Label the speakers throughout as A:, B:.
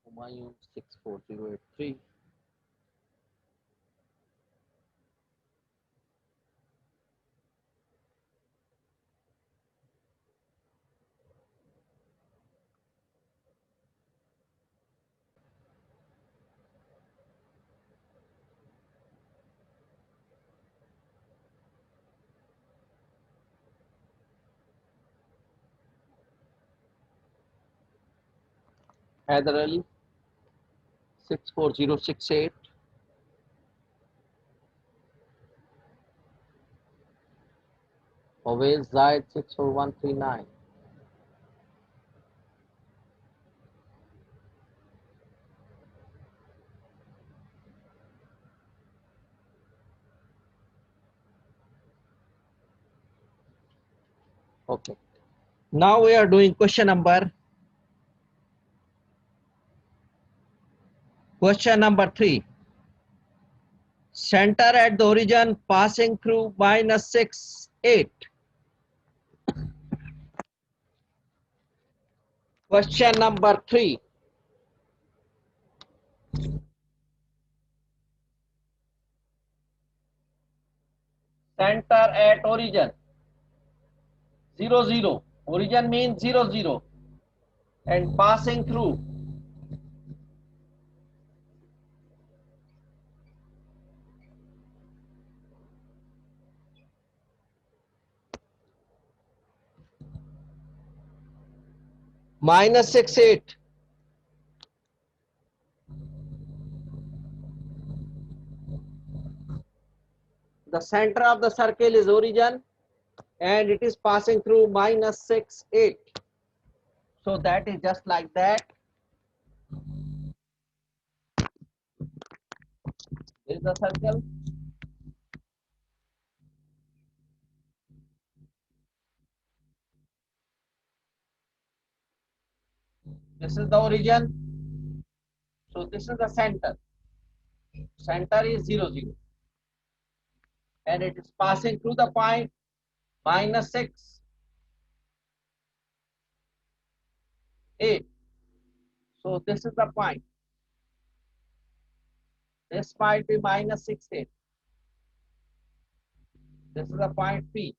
A: Humayun 64083. Hyder Ali 64068. Ovais Zaid 64139. Okay. Now we are doing question number 3. Center at the origin passing through -6, 8. Question number 3. Center at origin 0, 0. Origin means 0, 0. And passing through -6, 8. The center of the circle is origin and it is passing through -6, 8. So that is just like that. This is the circle. This is the origin. So this is the center. Center is 0, 0. And it is passing through the point -6, 8. So this is the point. This might be -6, 8. This is the point P.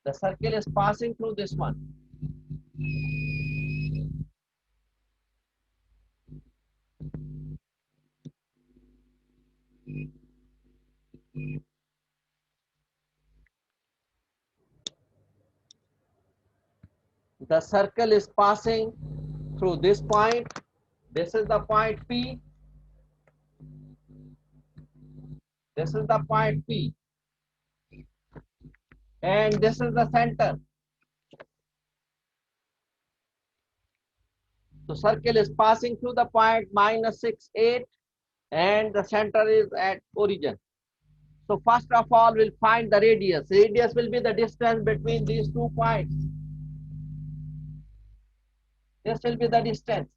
A: The circle is passing through this one. The circle is passing through this point. This is the point P. This is the point P. And this is the center. The circle is passing through the point -6, 8. And the center is at origin. So first of all, we'll find the radius. Radius will be the distance between these 2 points. This will be the distance.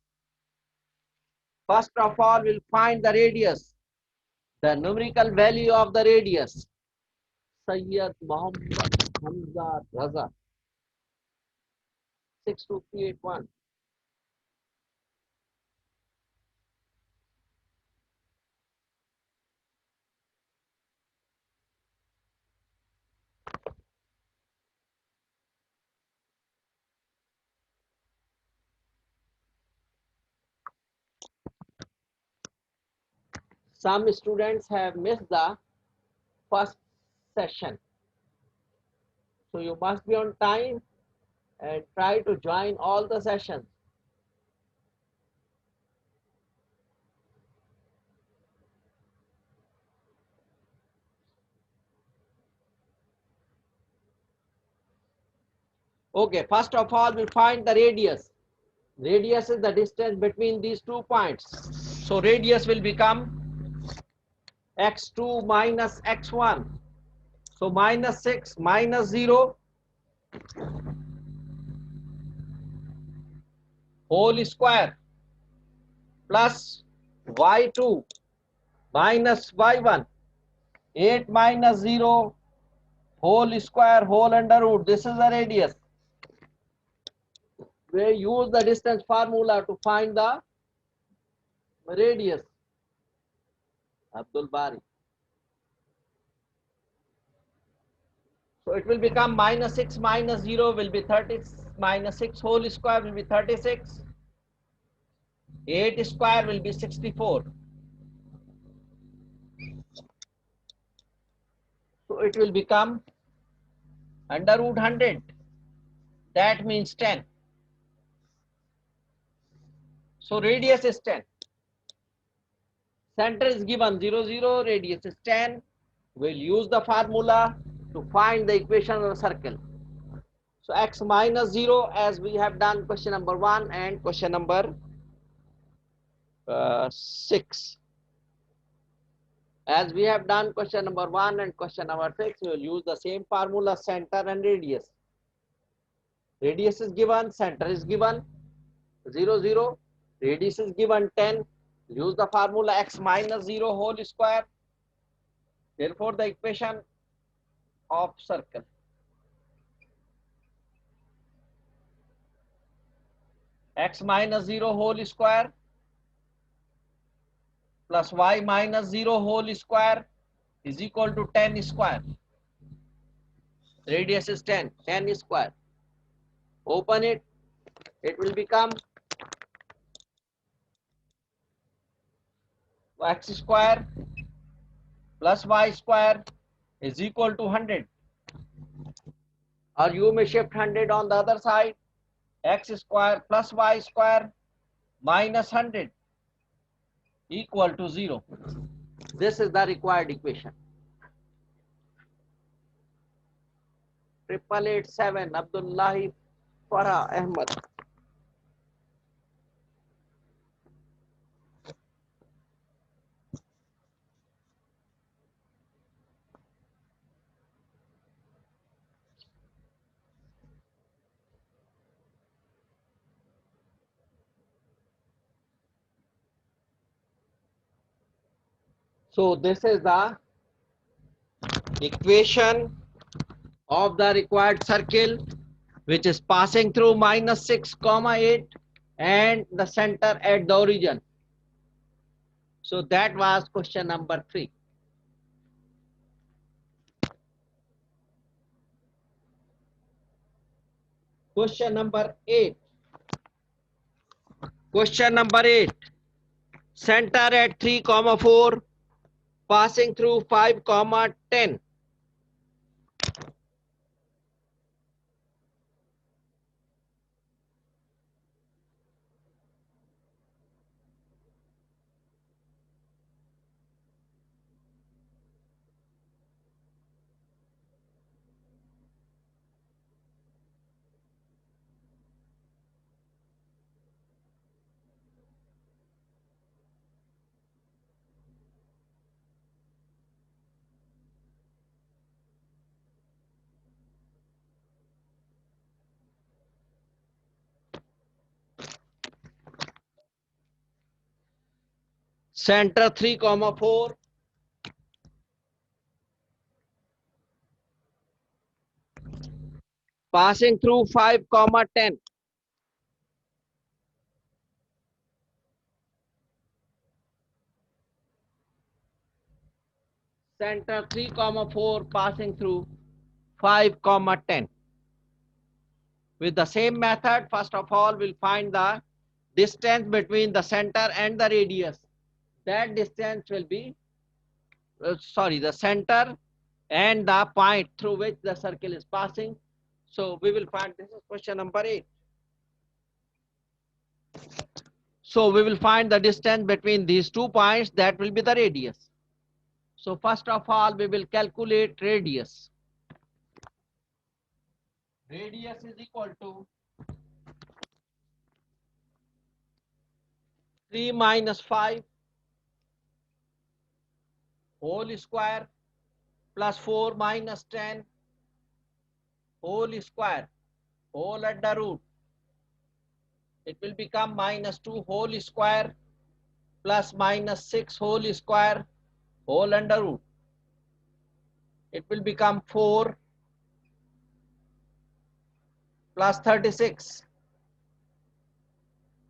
A: First of all, we'll find the radius, the numerical value of the radius. Sayyid Muhammad Hamza Raza 62381. Some students have missed the first session. So you must be on time and try to join all the sessions. Okay, first of all, we'll find the radius. Radius is the distance between these 2 points. So radius will become x2 minus x1. So -6 -0 whole square plus y2 minus y1. 8 minus 0 whole square whole under root. This is the radius. We use the distance formula to find the radius, Abdul Bari. So it will become minus 6 minus 0 will be 30, minus 6 whole square will be 36, 8 square will be 64. So it will become under root 100, that means 10. So radius is 10. Center is given 0, 0, radius is 10. We'll use the formula to find the equation of the circle. So x minus 0 as we have done question number 1 and question number 6. As we have done question number 1 and question number 6, we will use the same formula, center and radius. Radius is given, center is given 0, 0, radius is given 10. Use the formula x minus 0 whole square. Therefore, the equation of circle. X minus 0 whole square plus y minus 0 whole square is equal to 10 square. Radius is 10, 10 square. Open it, it will become x square plus y square is equal to 100. Or you may shift 100 on the other side. X square plus y square minus 100 equal to 0. This is the required equation. 8887 Abdullahi Farah Ahmad. So this is the equation of the required circle, which is passing through minus 6 comma 8 and the center at the origin. So that was question number 3. Question number 8. Question number 8. Center at 3 comma 4 passing through 5 comma 10. Center 3 comma 4 passing through 5 comma 10. Center 3 comma 4 passing through 5 comma 10. With the same method, first of all, we'll find the distance between the center and the radius. That distance will be, the center and the point through which the circle is passing. So we will find, this is question number 8. So we will find the distance between these 2 points, that will be the radius. So first of all, we will calculate radius. Radius is equal to 3 minus 5 whole square plus 4 minus 10 whole square, whole at the root. It will become minus 2 whole square plus minus 6 whole square, whole under root. It will become 4 plus 36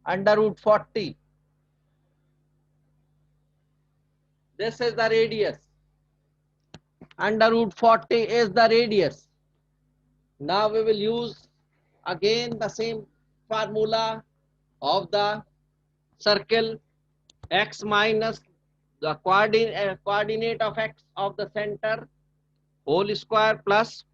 A: under root 40 This is the radius. Under root 40 is the radius. Now we will use again the same formula of the circle. X minus the coordinate of x of the center whole square plus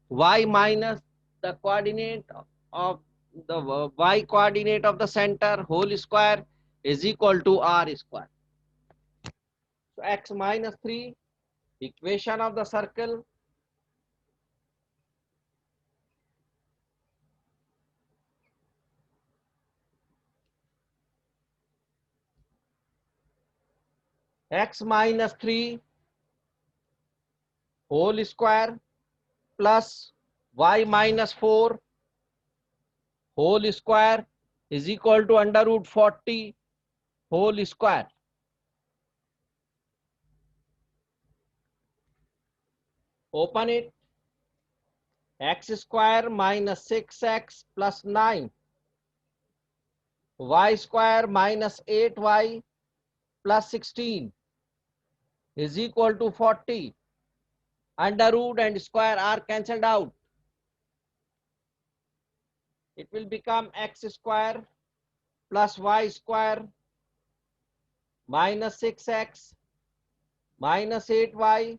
A: y minus the coordinate of the y coordinate of the center whole square is equal to r square. So x minus 3, equation of the circle, x minus 3 whole square plus y minus 4 whole square is equal to under root 40 whole square. Open it. X square minus 6x plus 9, y square minus 8y plus 16 is equal to 40. Under root and square are cancelled out. It will become x square plus y square minus 6x minus 8y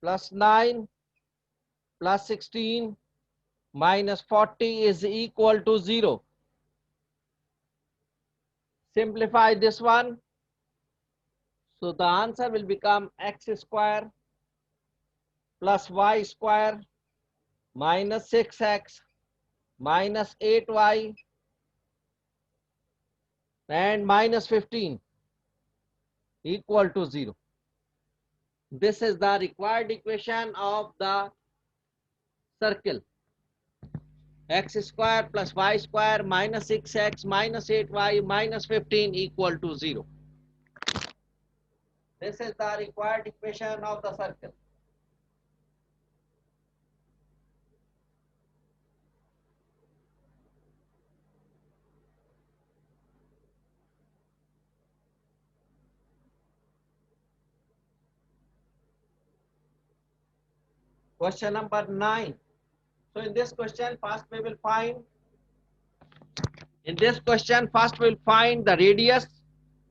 A: plus 9 plus 16 minus 40 is equal to 0. Simplify this one. So the answer will become x square plus y square minus 6x minus 8y and minus 15 equal to 0. This is the required equation of the circle. X square plus y square minus 6x minus 8y minus 15 equal to 0. This is the required equation of the circle. Question number 9. So in this question, first we will find the radius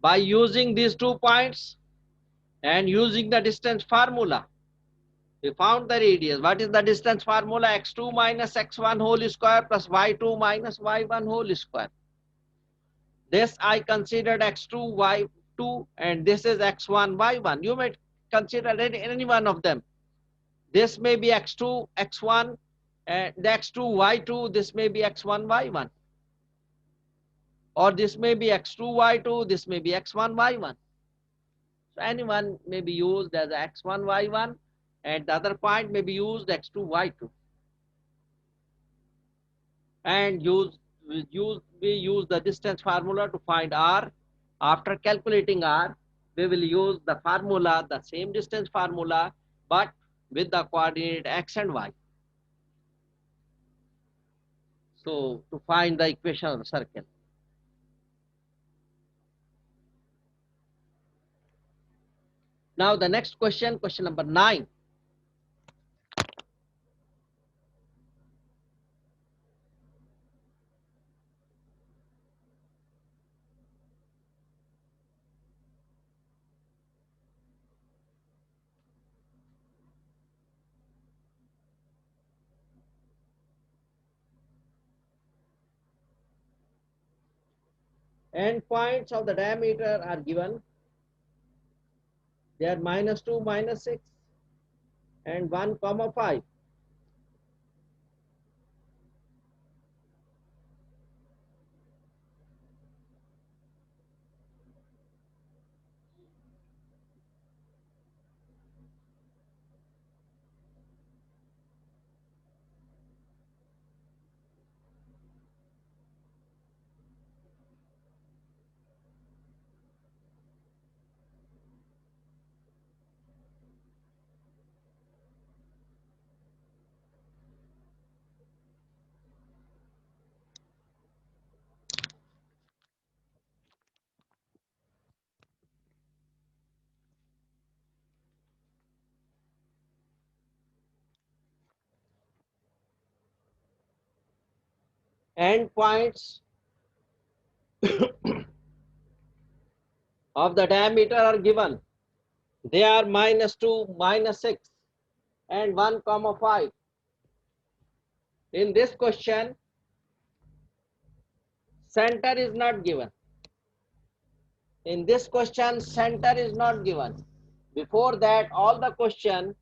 A: by using these 2 points and using the distance formula. We found the radius. What is the distance formula? X2 minus x1 whole square plus y2 minus y1 whole square. This I considered x2, y2, and this is x1, y1. You may consider any one of them. This may be x2, x1, and the x2, y2, this may be x1, y1. Or this may be x2, y2, this may be x1, y1. So anyone may be used as x1, y1, and the other point may be used x2, y2. And we use the distance formula to find r. After calculating r, we will use the formula, the same distance formula, but with the coordinate x and y. So to find the equation of the circle. Now the next question, question number 9. End points of the diameter are given. They are minus 2, minus 6, and 1, 5. end points of the diameter are given. They are -2, -6 and 1, 5. In this question, center is not given. In this question, center is not given. Before that, all the question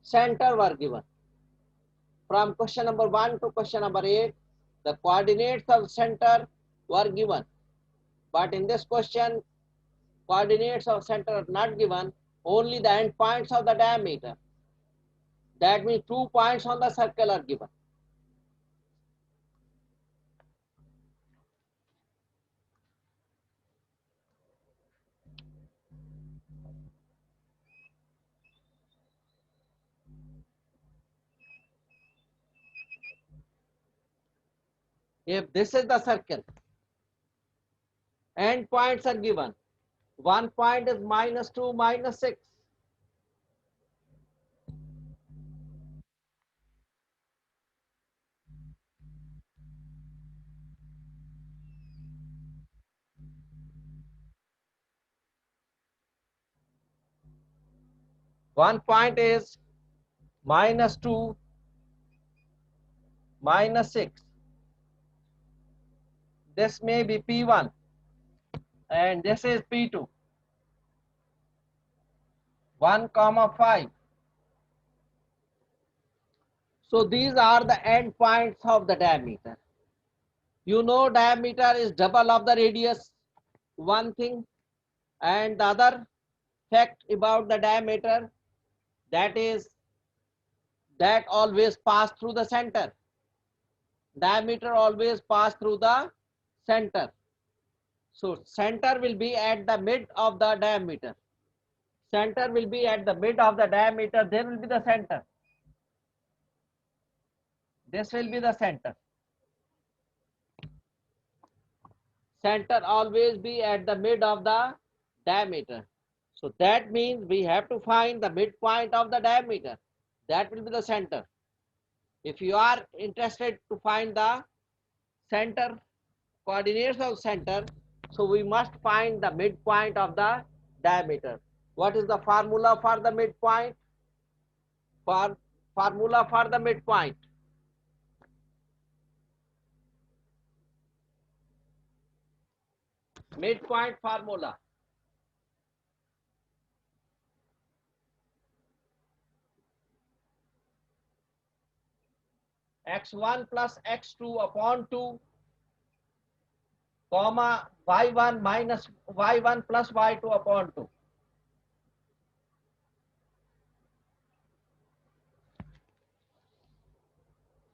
A: center were given. From question number 1 to question number 8, the coordinates of center were given. But in this question, coordinates of center are not given, only the end points of the diameter. That means 2 points on the circle are given. If this is the circle, end points are given. One point is -2, -6. One point is -2, -6. This may be P1 and this is P2. 1, 5. So these are the end points of the diameter. You know diameter is double of the radius, one thing. And the other fact about the diameter, that is that always pass through the center. Diameter always pass through the center. So center will be at the mid of the diameter. Center will be at the mid of the diameter. There will be the center. This will be the center. Center always be at the mid of the diameter. So that means we have to find the midpoint of the diameter. That will be the center. If you are interested to find the center, coordinates of center, so we must find the midpoint of the diameter. What is the formula for the midpoint? Formula for the midpoint. Midpoint formula. X1 plus X2 upon 2, comma Y1 minus Y1 plus Y2 upon 2.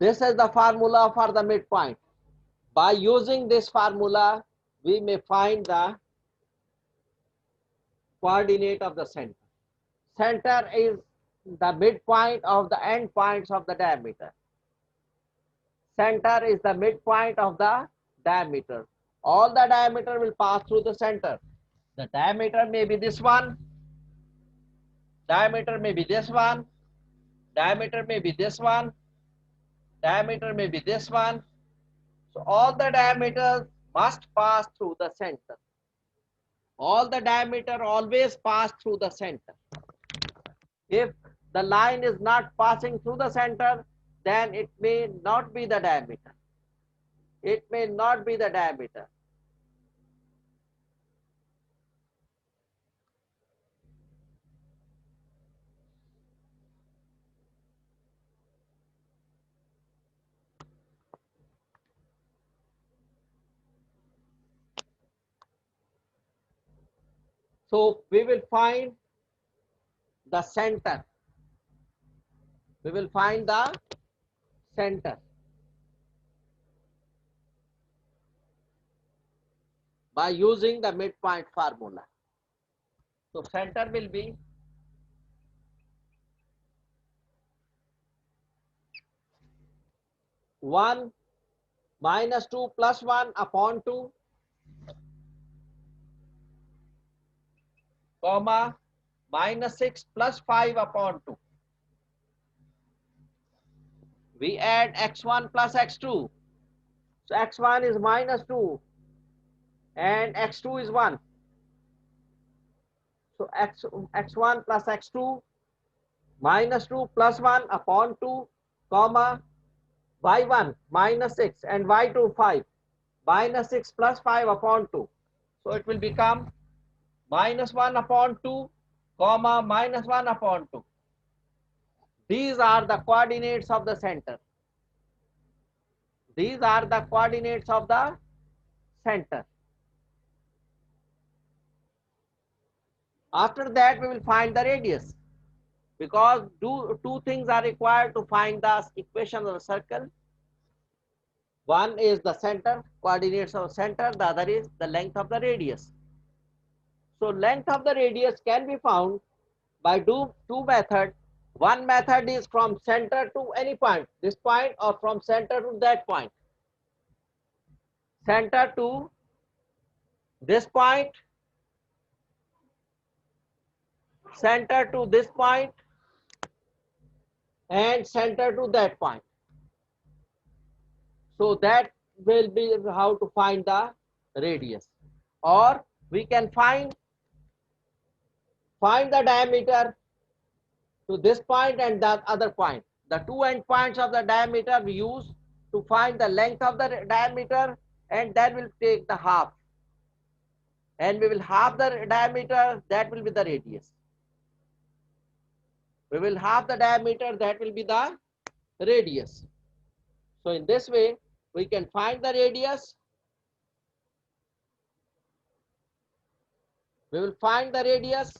A: This is the formula for the midpoint. By using this formula, we may find the coordinate of the center. Center is the midpoint of the end points of the diameter. Center is the midpoint of the diameter. All the diameter will pass through the center. The diameter may be this one, diameter may be this one, diameter may be this one, diameter may be this one. So all the diameters must pass through the center. All the diameter always pass through the center. If the line is not passing through the center, then it may not be the diameter. It may not be the diameter. So we will find the center. We will find the center by using the midpoint formula. So center will be -1 minus 2 plus 1 upon 2, comma -6 plus 5 upon 2. We add x1 plus x2. So x1 is minus 2 and x2 is 1. So x1 plus x2 minus 2 plus 1 upon 2 comma y1 minus 6 and y2 5 minus 6 plus 5 upon 2. So it will become minus 1 upon 2 comma minus 1 upon 2. These are the coordinates of the center. These are the coordinates of the center. After that we will find the radius, because two things are required to find the equation of the circle. One is the center, coordinates of center, the other is the length of the radius. So length of the radius can be found by two methods. One method is from center to any point, this point, or from center to that point. Center to this point, center to this point, and center to that point. So that will be how to find the radius. Or we can find the diameter to this point and the other point. The two end points of the diameter we use to find the length of the diameter, and that will take the half. And we will half the diameter, that will be the radius. We will half the diameter, that will be the radius. So in this way, we can find the radius. We will find the radius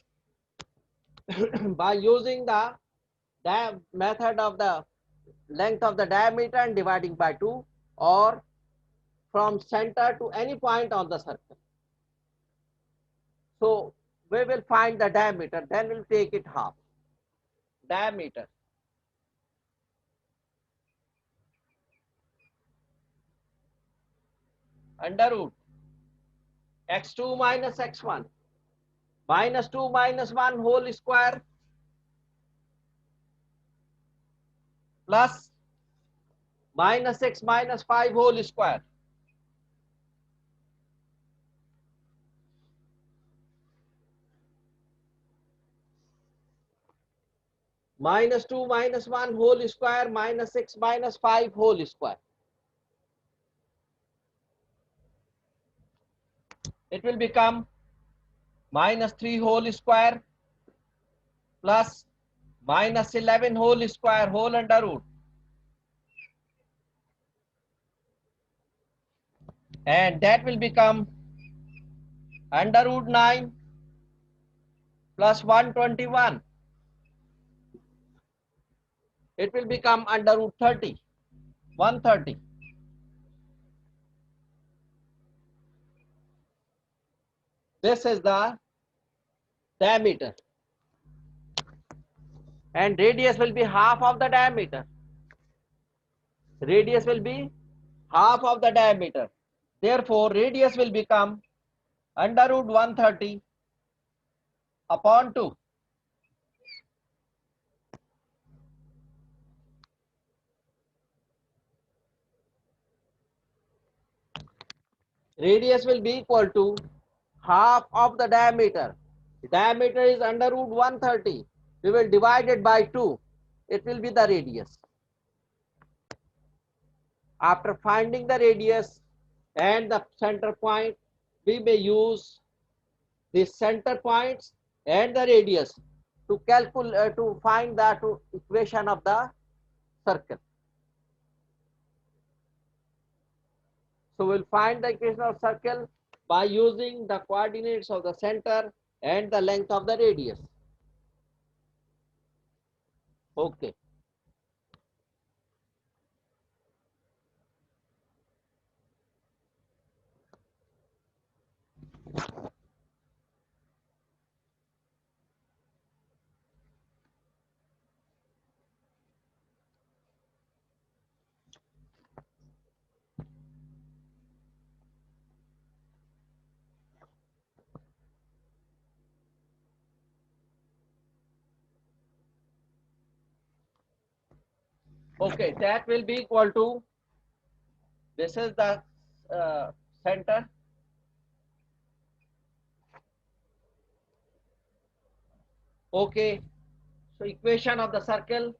A: by using the method of the length of the diameter and dividing by 2, or from center to any point on the circle. So we will find the diameter, then we'll take it half. Diameter under root x2 minus x1 minus 2 minus 1 whole square plus minus 6 minus 5 whole square. Minus 2 minus 1 whole square minus 6 minus 5 whole square. It will become minus 3 whole square plus minus 11 whole square whole under root, and that will become under root 9 plus 121. It will become under root 30, 130. This is the diameter, and radius will be half of the diameter. Radius will be half of the diameter. Therefore, radius will become under root 130 upon 2. Radius will be equal to half of the diameter. The diameter is under root 130. We will divide it by 2. It will be the radius. After finding the radius and the center point, we may use the center points and the radius to calculate, to find the equation of the circle. So we'll find the equation of circle by using the coordinates of the center and the length of the radius. Okay. Okay, that will be equal to This is the center. Okay. So equation of the circle.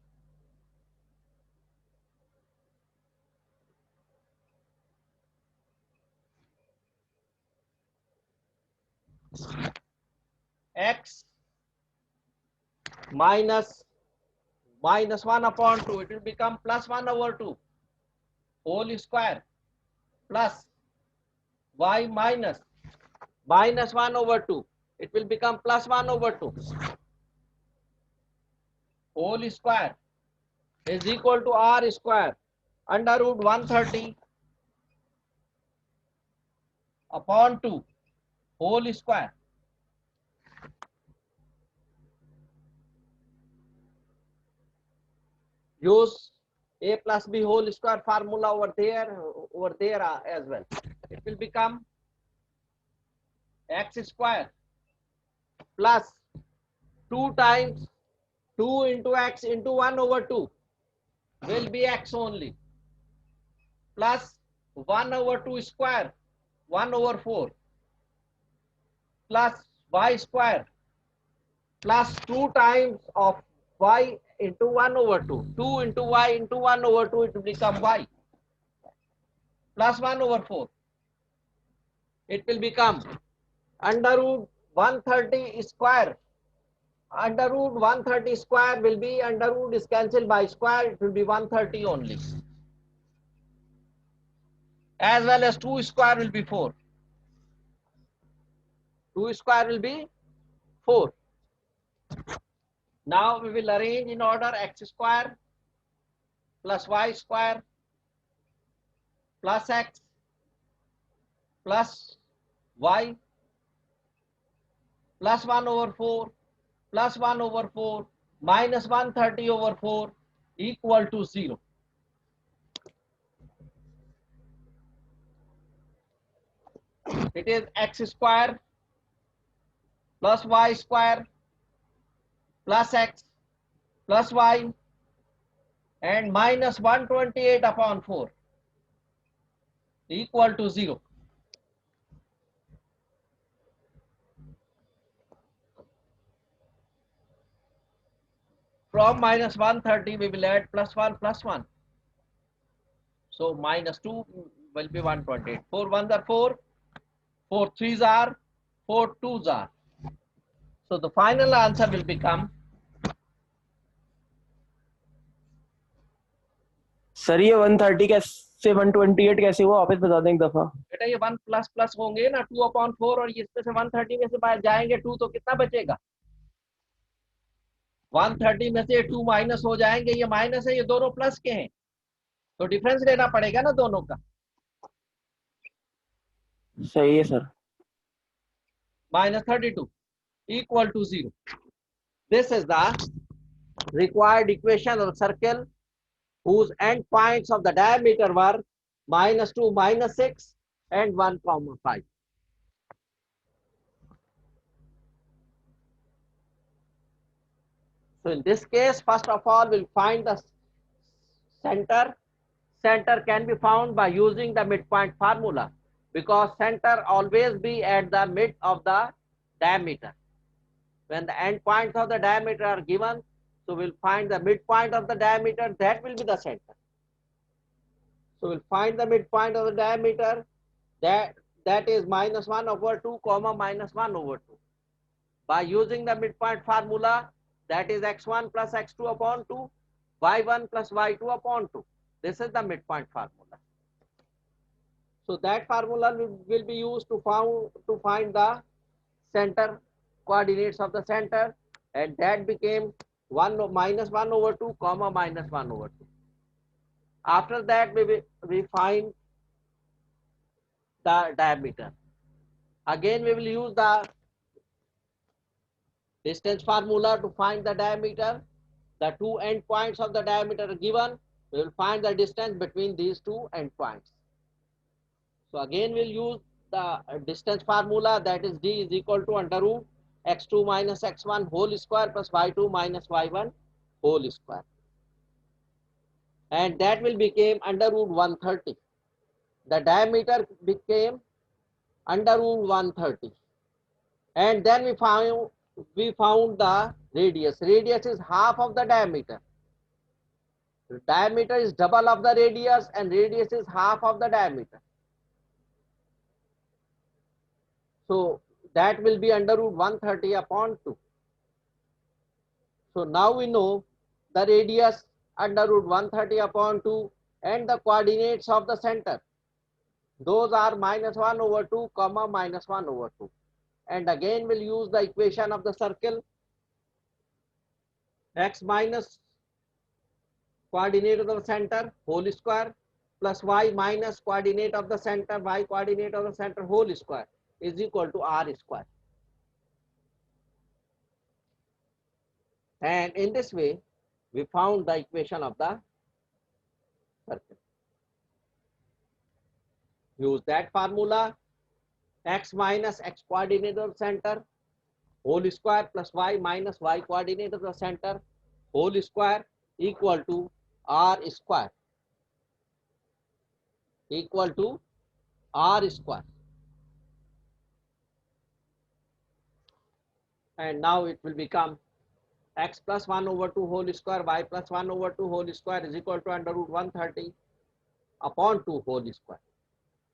A: X minus 1 upon 2, it will become plus 1 over 2 whole square plus y minus 1 over 2, it will become plus 1 over 2 whole square is equal to r square under root 130 upon 2 whole square. Use a plus b whole square formula over there as well. It will become x square plus 2 times 2 into x into 1 over 2 will be x only plus 1 over 2 square 1 over 4 plus y square plus 2 times of y into 1 over 2. 2 into y into 1 over 2, it will become y plus 1 over 4. It will become under root 130 square. Under root 130 square will be under root is cancelled by square. It will be 130 only. As well as 2 square will be 4. 2 square will be 4. Now we will arrange in order x square plus y square plus x plus y plus 1 over 4 plus 1 over 4 minus 130 over 4 equal to 0. It is x square plus y square plus x plus y and minus 128 upon 4 equal to 0. From minus 130 we will add plus 1 plus 1. So minus 2 will be 128. 4 1s are 4, 4 3s are, 4 2s are. So the final answer will become.
B: Sir ये 130 कैसे 128 कैसे हुआ वापस बता दें एक दफा.
A: बेटा ये 1 प्लस प्लस होंगे ना 2 अपॉन 4 और इसमें से 130 में से बाहर जाएंगे 2 तो कितना बचेगा 130 में से 2 माइनस हो जाएंगे. ये माइनस है, ये दोनों प्लस के हैं तो डिफरेंस लेना पड़ेगा ना दोनों का.
B: सही है sir.
A: minus 32 equal to 0. This is the required equation of the circle whose end points of the diameter were minus 2, minus 6 and 1, 5. So in this case, first of all, we'll find the center. Center can be found by using the midpoint formula because center always be at the mid of the diameter. When the end points of the diameter are given, so we'll find the midpoint of the diameter, that will be the center. So we'll find the midpoint of the diameter, that is minus 1 over 2 comma minus 1 over 2. By using the midpoint formula, that is x1 plus x2 upon 2, y1 plus y2 upon 2. This is the midpoint formula. So that formula will be used to find the center coordinates of the center, and that became 1 minus 1 over 2 comma minus 1 over 2. After that we find the diameter. Again we will use the distance formula to find the diameter. The two end points of the diameter are given. We will find the distance between these two end points. So again we'll use the distance formula, that is d is equal to under root x2 minus x1 whole square plus y2 minus y1 whole square. And that will become under root 130. the diameter became under root 130, and then we found the radius. Radius is half of the diameter. The diameter is double of the radius, and radius is half of the diameter. So that will be under root 130 upon 2. So now we know the radius under root 130 upon 2 and the coordinates of the center. Those are -1 over 2, comma -1 over 2. And again we'll use the equation of the circle. X minus coordinate of the center whole square plus y minus coordinate of the center, y coordinate of the center whole square is equal to r square. And in this way we found the equation of the circle. Use that formula, x minus x coordinate of the center whole square plus y minus y coordinate of the center whole square equal to r square, equal to r square. And now it will become x plus 1 over 2 whole square, y plus 1 over 2 whole square is equal to under root 130 upon 2 whole square.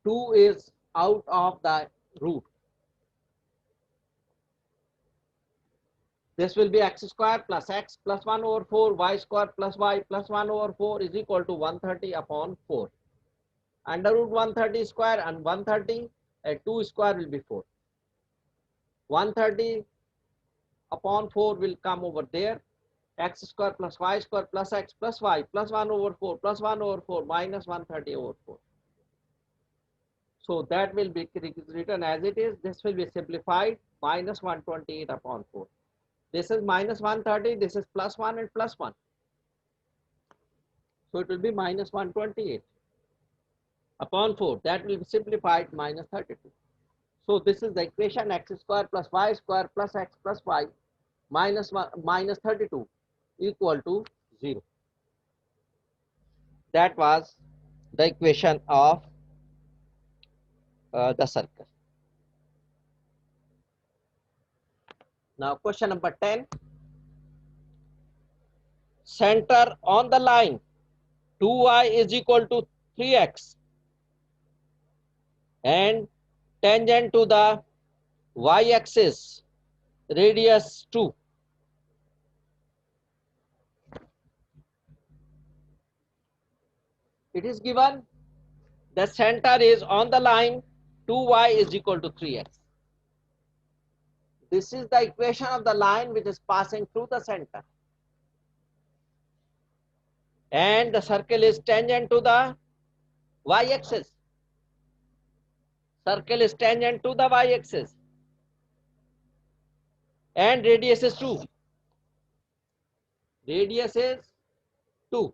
A: 2 is out of the root. This will be x square plus x plus 1 over 4, y square plus y plus 1 over 4 is equal to 130 upon 4. Under root 130 square and 130 and 2 square will be 4. 130 upon 4 will come over there. X square plus y square plus x plus y plus 1 over 4 plus 1 over 4 minus 130 over 4. So that will be written as it is. This will be simplified, minus 128 upon 4. This is minus 130, this is plus 1 and plus 1. So it will be minus 128 upon 4. That will be simplified, minus 32. So this is the equation, x square plus y square plus x plus y minus 32 equal to 0. That was the equation of the circle. Now question number 10. Center on the line 2y is equal to 3x and tangent to the y-axis radius 2. It is given the center is on the line 2y is equal to 3x. This is the equation of the line which is passing through the center. And the circle is tangent to the y-axis. Circle is tangent to the y-axis. And radius is 2. Radius is 2.